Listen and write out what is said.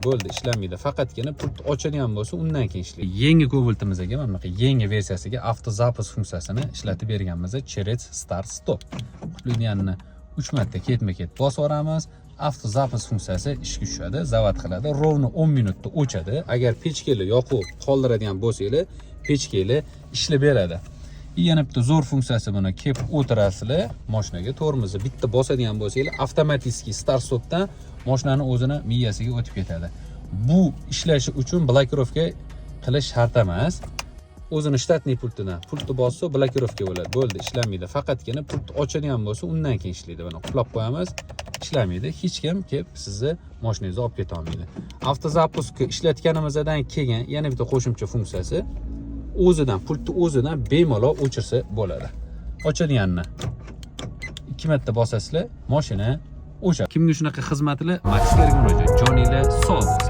Bo'ldi, ishlamaydi. Faqatgina pult ochadigan bo'lsa, undan keyin ishlaydi. Yangi Cobalt'imizga, mana bunaqa yangi versiyasiga avtozapus funksiyasini ishlatib berganmiz. Cherez start stop. Qutlanganini 3 marta ketma-ket bosib yuboramiz. Avtozapus funksiyasi ishga tushadi, zavod qiladi. Rovno 10 minutda o'chadi. Agar pechkali yoqib qoldiradigan bo'lsangiz, pechkali ishlab beradi. Yana bitta zo'r funksiyasi buni kelib o'tirasizlar, mashinaga tormozni bitta bosadigan bo'lsangiz, avtomatik start stopdan mashinani o'zini miyasiga o'tib ketadi. Bu ishlashi uchun blokirovka qilish shart emas. O'zini shtatniy pultidan pultni bossa blokirovka bo'ladi. Bo'ldi, ishlamaydi. Faqatgina pult ochadigan bo'lsa, undan keyin ishlaydi. Buni quplab qo'yamiz, ishlamaydi. Hech kim kelib sizni mashinangizni olib keta olmaydi. Avtozapuskni ishlatganimizdan keyin yana bitta qo'shimcha funksiyasi o'zidan pultni o'zidan bemalol o'chirsa bo'ladi. Ochadiganini 2 marta bosasizlar, mashina o'chadi. Kimga shunaqa xizmatlar? Maxslarga murojaat. Joninglar sog' bo'lsin.